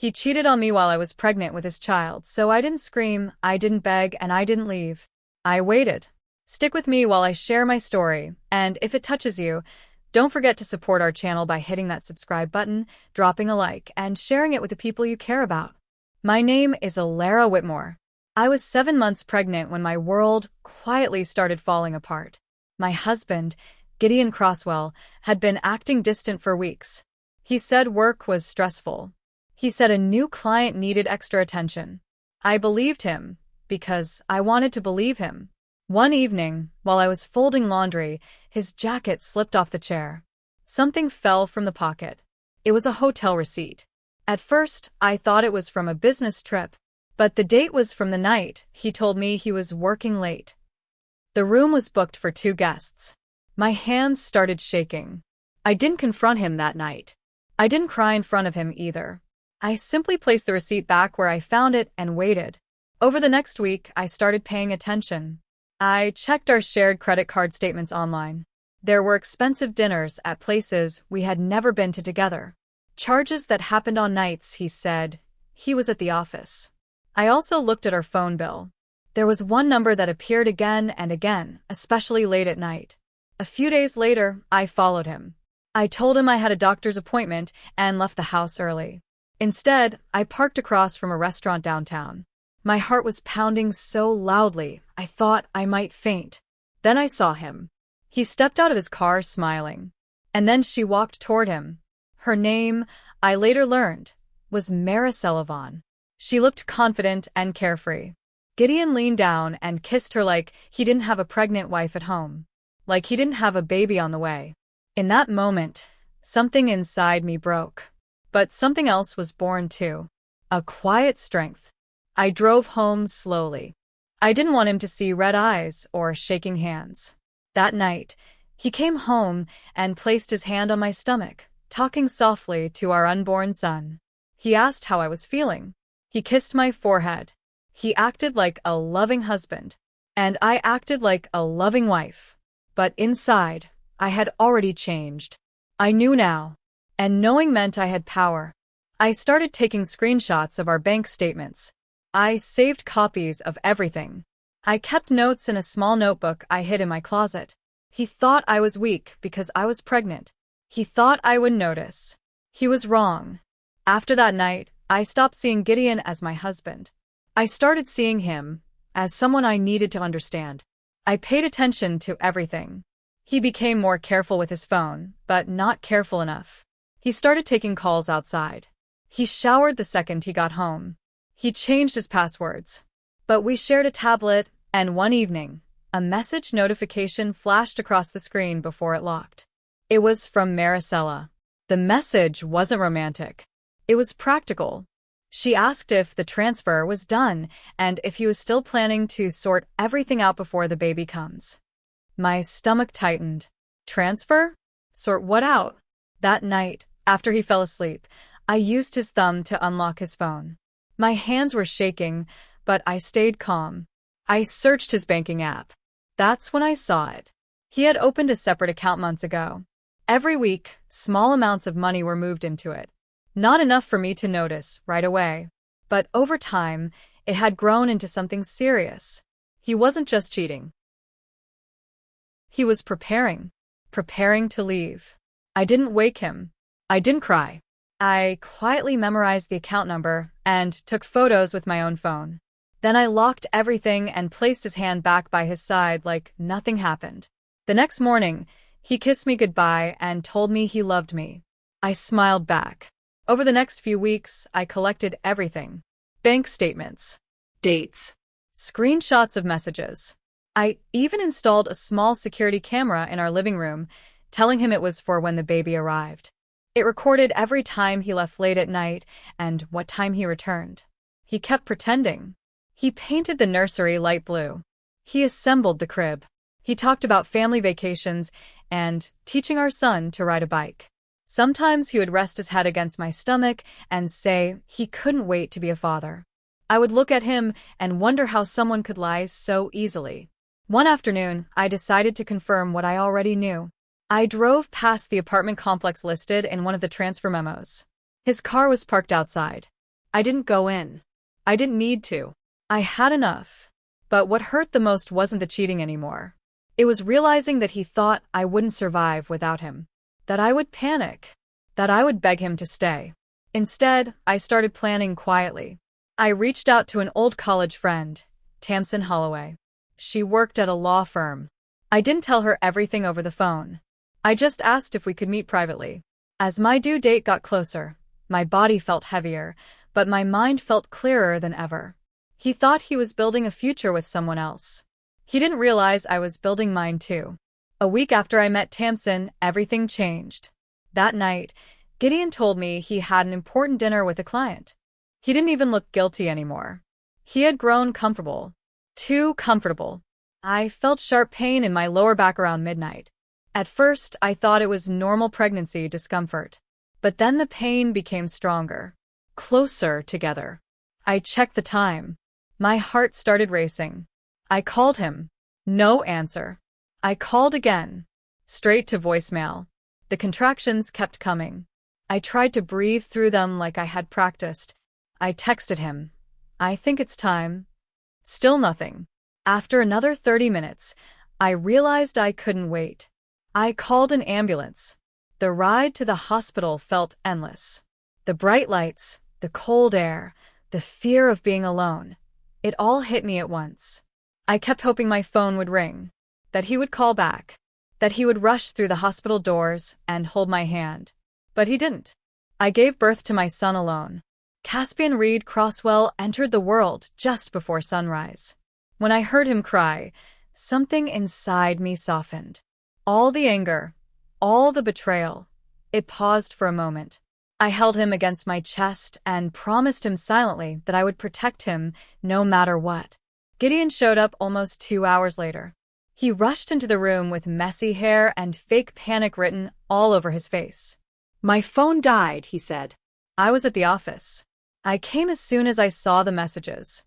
He cheated on me while I was pregnant with his child, so I didn't scream, I didn't beg, and I didn't leave. I waited. Stick with me while I share my story, and if it touches you, don't forget to support our channel by hitting that subscribe button, dropping a like, and sharing it with the people you care about. My name is Alara Whitmore. I was 7 months pregnant when my world quietly started falling apart. My husband, Gideon Croswell, had been acting distant for weeks. He said work was stressful. He said a new client needed extra attention. I believed him, because I wanted to believe him. One evening, while I was folding laundry, his jacket slipped off the chair. Something fell from the pocket. It was a hotel receipt. At first, I thought it was from a business trip, but the date was from the night he told me he was working late. The room was booked for 2 guests. My hands started shaking. I didn't confront him that night. I didn't cry in front of him either. I simply placed the receipt back where I found it and waited. Over the next week, I started paying attention. I checked our shared credit card statements online. There were expensive dinners at places we had never been to together. Charges that happened on nights he said he was at the office. I also looked at our phone bill. There was one number that appeared again and again, especially late at night. A few days later, I followed him. I told him I had a doctor's appointment and left the house early. Instead, I parked across from a restaurant downtown. My heart was pounding so loudly, I thought I might faint. Then I saw him. He stepped out of his car smiling. And then she walked toward him. Her name, I later learned, was Maricela Vaughn. She looked confident and carefree. Gideon leaned down and kissed her like he didn't have a pregnant wife at home. Like he didn't have a baby on the way. In that moment, something inside me broke. But something else was born too. A quiet strength. I drove home slowly. I didn't want him to see red eyes or shaking hands. That night, he came home and placed his hand on my stomach, talking softly to our unborn son. He asked how I was feeling. He kissed my forehead. He acted like a loving husband, and I acted like a loving wife. But inside, I had already changed. I knew now, and knowing meant I had power. I started taking screenshots of our bank statements. I saved copies of everything. I kept notes in a small notebook I hid in my closet. He thought I was weak because I was pregnant. He thought I would notice. He was wrong. After that night, I stopped seeing Gideon as my husband. I started seeing him as someone I needed to understand. I paid attention to everything. He became more careful with his phone, but not careful enough. He started taking calls outside. He showered the second he got home. He changed his passwords. But we shared a tablet, and one evening, a message notification flashed across the screen before it locked. It was from Maricela. The message wasn't romantic. It was practical. She asked if the transfer was done and if he was still planning to sort everything out before the baby comes. My stomach tightened. Transfer? Sort what out? That night, after he fell asleep, I used his thumb to unlock his phone. My hands were shaking, but I stayed calm. I searched his banking app. That's when I saw it. He had opened a separate account months ago. Every week, small amounts of money were moved into it. Not enough for me to notice right away. But over time, it had grown into something serious. He wasn't just cheating. He was preparing to leave. I didn't wake him. I didn't cry. I quietly memorized the account number and took photos with my own phone. Then I locked everything and placed his hand back by his side like nothing happened. The next morning, he kissed me goodbye and told me he loved me. I smiled back. Over the next few weeks, I collected everything. Bank statements, dates, screenshots of messages. I even installed a small security camera in our living room, telling him it was for when the baby arrived. It recorded every time he left late at night and what time he returned. He kept pretending. He painted the nursery light blue. He assembled the crib. He talked about family vacations and teaching our son to ride a bike. Sometimes he would rest his head against my stomach and say he couldn't wait to be a father. I would look at him and wonder how someone could lie so easily. One afternoon, I decided to confirm what I already knew. I drove past the apartment complex listed in one of the transfer memos. His car was parked outside. I didn't go in. I didn't need to. I had enough. But what hurt the most wasn't the cheating anymore. It was realizing that he thought I wouldn't survive without him. That I would panic. That I would beg him to stay. Instead, I started planning quietly. I reached out to an old college friend, Tamsin Holloway. She worked at a law firm. I didn't tell her everything over the phone. I just asked if we could meet privately. As my due date got closer, my body felt heavier, but my mind felt clearer than ever. He thought he was building a future with someone else. He didn't realize I was building mine too. A week after I met Tamsin, everything changed. That night, Gideon told me he had an important dinner with a client. He didn't even look guilty anymore. He had grown comfortable. Too comfortable. I felt sharp pain in my lower back around midnight. At first, I thought it was normal pregnancy discomfort. But then the pain became stronger. Closer together. I checked the time. My heart started racing. I called him. No answer. I called again. Straight to voicemail. The contractions kept coming. I tried to breathe through them like I had practiced. I texted him. I think it's time. Still nothing. After another 30 minutes, I realized I couldn't wait. I called an ambulance. The ride to the hospital felt endless. The bright lights, the cold air, the fear of being alone. It all hit me at once. I kept hoping my phone would ring, that he would call back, that he would rush through the hospital doors and hold my hand. But he didn't. I gave birth to my son alone. Caspian Reed Crosswell entered the world just before sunrise. When I heard him cry, something inside me softened. All the anger, all the betrayal. It paused for a moment. I held him against my chest and promised him silently that I would protect him no matter what. Gideon showed up almost 2 hours later. He rushed into the room with messy hair and fake panic written all over his face. "My phone died," he said. I was at the office. I came as soon as I saw the messages.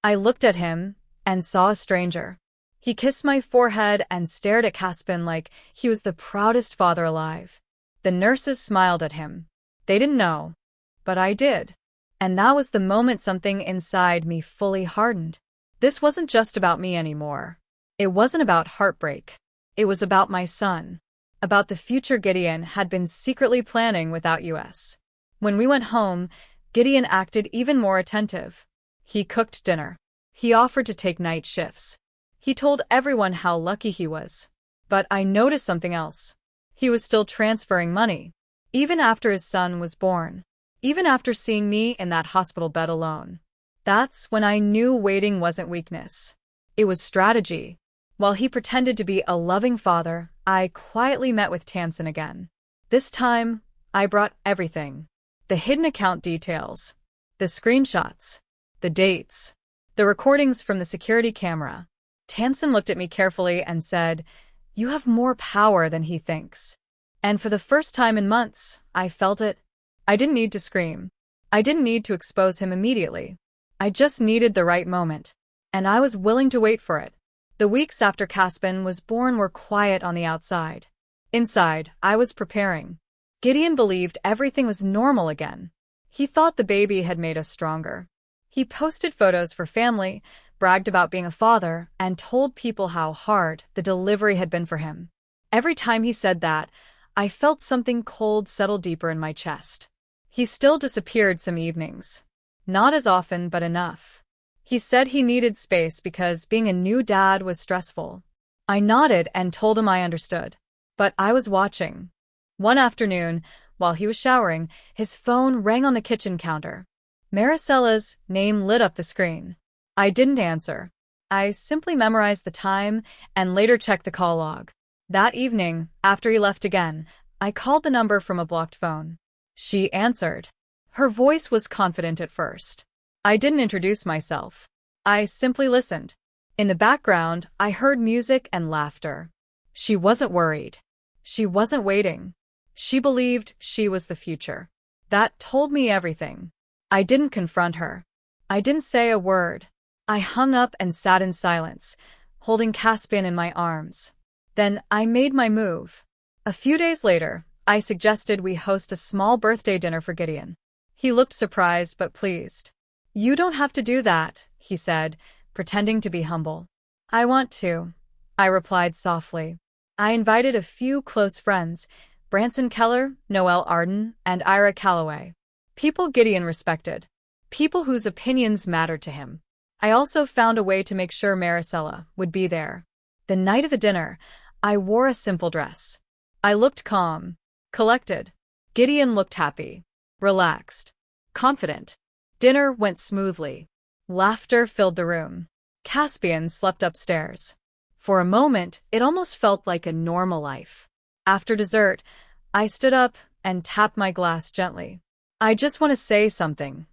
I looked at him and saw a stranger. He kissed my forehead and stared at Caspian like he was the proudest father alive. The nurses smiled at him. They didn't know, but I did. And that was the moment something inside me fully hardened. This wasn't just about me anymore. It wasn't about heartbreak. It was about my son. About the future Gideon had been secretly planning without us. When we went home, Gideon acted even more attentive. He cooked dinner. He offered to take night shifts. He told everyone how lucky he was. But I noticed something else. He was still transferring money. Even after his son was born. Even after seeing me in that hospital bed alone. That's when I knew waiting wasn't weakness. It was strategy. While he pretended to be a loving father, I quietly met with Tamsin again. This time, I brought everything. The hidden account details. The screenshots. The dates. The recordings from the security camera. Tamsin looked at me carefully and said, "You have more power than he thinks." And for the first time in months, I felt it. I didn't need to scream. I didn't need to expose him immediately. I just needed the right moment. And I was willing to wait for it. The weeks after Caspian was born were quiet on the outside. Inside, I was preparing. Gideon believed everything was normal again. He thought the baby had made us stronger. He posted photos for family, bragged about being a father, and told people how hard the delivery had been for him. Every time he said that, I felt something cold settle deeper in my chest. He still disappeared some evenings. Not as often, but enough. He said he needed space because being a new dad was stressful. I nodded and told him I understood. But I was watching. One afternoon, while he was showering, his phone rang on the kitchen counter. Maricella's name lit up the screen. I didn't answer. I simply memorized the time and later checked the call log. That evening, after he left again, I called the number from a blocked phone. She answered. Her voice was confident at first. I didn't introduce myself. I simply listened. In the background, I heard music and laughter. She wasn't worried. She wasn't waiting. She believed she was the future. That told me everything. I didn't confront her. I didn't say a word. I hung up and sat in silence, holding Caspian in my arms. Then I made my move. A few days later, I suggested we host a small birthday dinner for Gideon. He looked surprised but pleased. "You don't have to do that," he said, pretending to be humble. "I want to," I replied softly. I invited a few close friends, Branson Keller, Noelle Arden, and Ira Calloway. People Gideon respected. People whose opinions mattered to him. I also found a way to make sure Maricela would be there. The night of the dinner, I wore a simple dress. I looked calm, collected. Gideon looked happy, relaxed, confident. Dinner went smoothly. Laughter filled the room. Caspian slept upstairs. For a moment, it almost felt like a normal life. After dessert, I stood up and tapped my glass gently. "I just want to say something,"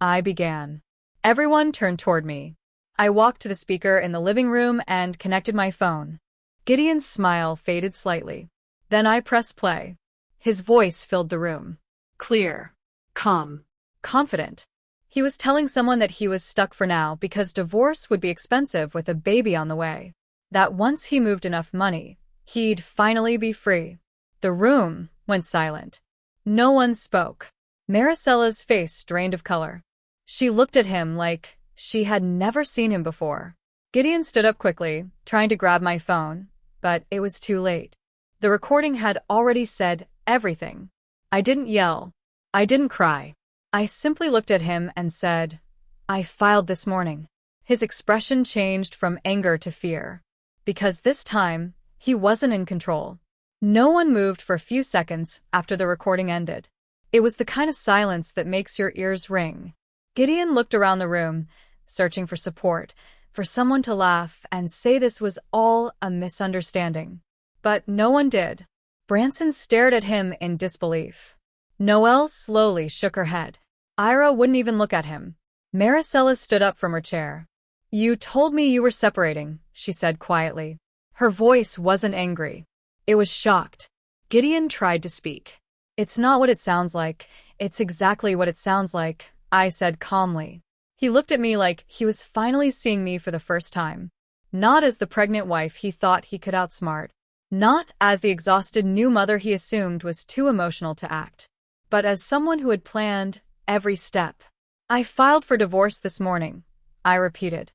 I began. Everyone turned toward me. I walked to the speaker in the living room and connected my phone. Gideon's smile faded slightly. Then I pressed play. His voice filled the room. Clear. Calm. Confident. He was telling someone that he was stuck for now because divorce would be expensive with a baby on the way. That once he moved enough money, he'd finally be free. The room went silent. No one spoke. Maricela's face drained of color. She looked at him like she had never seen him before. Gideon stood up quickly, trying to grab my phone, but it was too late. The recording had already said everything. I didn't yell. I didn't cry. I simply looked at him and said, "I filed this morning." His expression changed from anger to fear. Because this time, he wasn't in control. No one moved for a few seconds after the recording ended. It was the kind of silence that makes your ears ring. Gideon looked around the room, searching for support, for someone to laugh and say this was all a misunderstanding. But no one did. Branson stared at him in disbelief. Noelle slowly shook her head. Ira wouldn't even look at him. Maricela stood up from her chair. "You told me you were separating," she said quietly. Her voice wasn't angry. It was shocked. Gideon tried to speak. "It's not what it sounds like. It's exactly what it sounds like," I said calmly. He looked at me like he was finally seeing me for the first time. Not as the pregnant wife he thought he could outsmart. Not as the exhausted new mother he assumed was too emotional to act. But as someone who had planned every step. "I filed for divorce this morning," I repeated.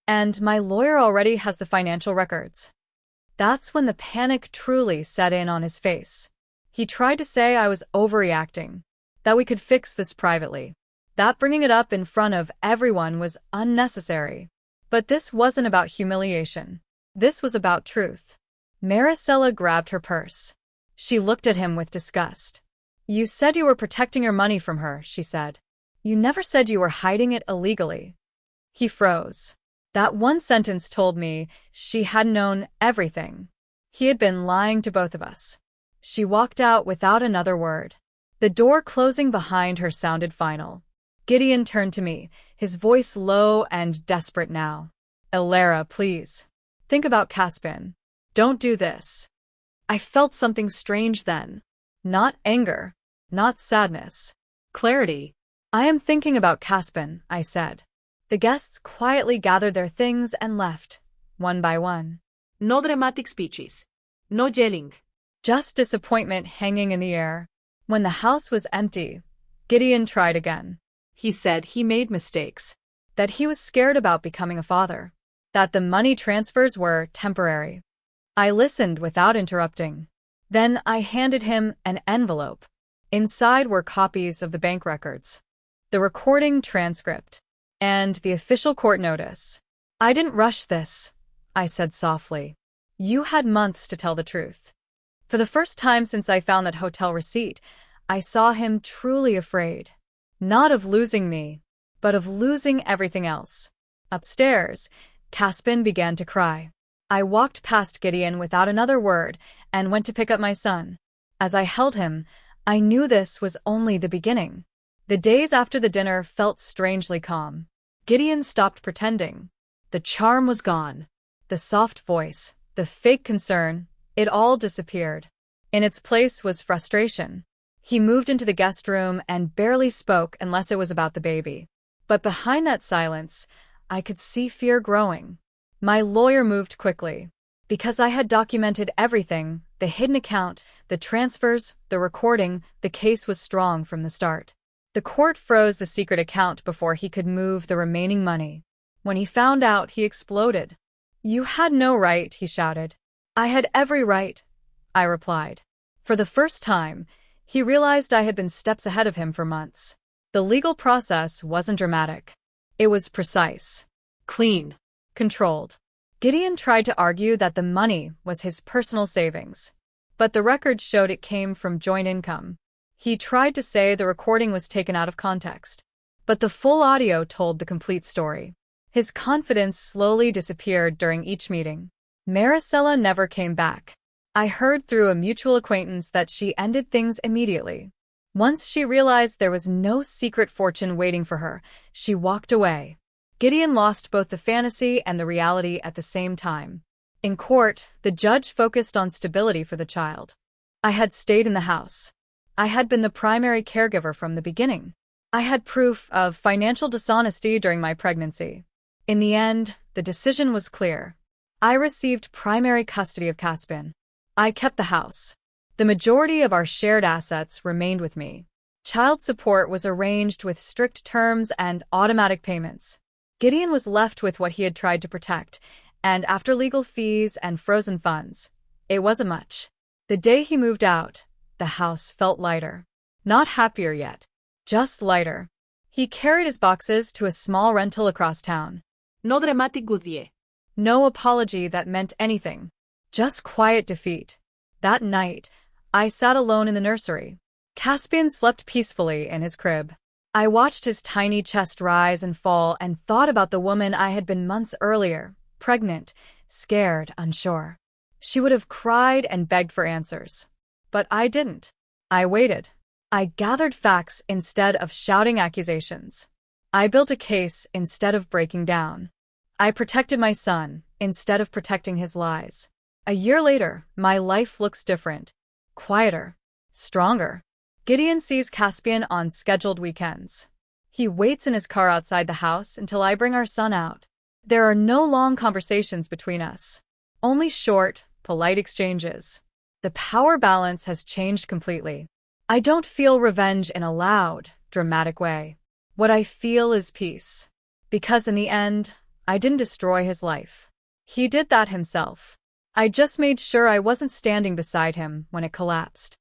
"And my lawyer already has the financial records." That's when the panic truly set in on his face. He tried to say I was overreacting, that we could fix this privately, that bringing it up in front of everyone was unnecessary. But this wasn't about humiliation. This was about truth. Maricela grabbed her purse. She looked at him with disgust. "You said you were protecting your money from her," she said. "You never said you were hiding it illegally." He froze. That one sentence told me she had known everything. He had been lying to both of us. She walked out without another word. The door closing behind her sounded final. Gideon turned to me, his voice low and desperate now. "Elara, please. Think about Caspian. Don't do this." I felt something strange then. Not anger. Not sadness. Clarity. "I am thinking about Caspian," I said. The guests quietly gathered their things and left, one by one. No dramatic speeches. No yelling. Just disappointment hanging in the air. When the house was empty, Gideon tried again. He said he made mistakes. That he was scared about becoming a father. That the money transfers were temporary. I listened without interrupting. Then I handed him an envelope. Inside were copies of the bank records, the recording transcript, and the official court notice. "I didn't rush this," I said softly. "You had months to tell the truth." For the first time since I found that hotel receipt, I saw him truly afraid. Not of losing me, but of losing everything else. Upstairs, Caspian began to cry. I walked past Gideon without another word and went to pick up my son. As I held him, I knew this was only the beginning. The days after the dinner felt strangely calm. Gideon stopped pretending. The charm was gone. The soft voice, the fake concern, it all disappeared. In its place was frustration. He moved into the guest room and barely spoke unless it was about the baby. But behind that silence, I could see fear growing. My lawyer moved quickly. Because I had documented everything, the hidden account, the transfers, the recording, the case was strong from the start. The court froze the secret account before he could move the remaining money. When he found out, he exploded. "You had no right," he shouted. "I had every right," I replied. For the first time, he realized I had been steps ahead of him for months. The legal process wasn't dramatic. It was precise. Clean. Controlled. Gideon tried to argue that the money was his personal savings, but the record showed it came from joint income. He tried to say the recording was taken out of context, but the full audio told the complete story. His confidence slowly disappeared during each meeting. Maricela never came back. I heard through a mutual acquaintance that she ended things immediately. Once she realized there was no secret fortune waiting for her, she walked away. Gideon lost both the fantasy and the reality at the same time. In court, the judge focused on stability for the child. I had stayed in the house. I had been the primary caregiver from the beginning. I had proof of financial dishonesty during my pregnancy. In the end, the decision was clear. I received primary custody of Caspian. I kept the house. The majority of our shared assets remained with me. Child support was arranged with strict terms and automatic payments. Gideon was left with what he had tried to protect, and after legal fees and frozen funds, it wasn't much. The day he moved out, the house felt lighter. Not happier yet, just lighter. He carried his boxes to a small rental across town. No dramatic goodbye. No apology that meant anything. Just quiet defeat. That night, I sat alone in the nursery. Caspian slept peacefully in his crib. I watched his tiny chest rise and fall and thought about the woman I had been months earlier, pregnant, scared, unsure. She would have cried and begged for answers. But I didn't. I waited. I gathered facts instead of shouting accusations. I built a case instead of breaking down. I protected my son instead of protecting his lies. A year later, my life looks different. Quieter. Stronger. Gideon sees Caspian on scheduled weekends. He waits in his car outside the house until I bring our son out. There are no long conversations between us. Only short, polite exchanges. The power balance has changed completely. I don't feel revenge in a loud, dramatic way. What I feel is peace. Because in the end, I didn't destroy his life. He did that himself. I just made sure I wasn't standing beside him when it collapsed.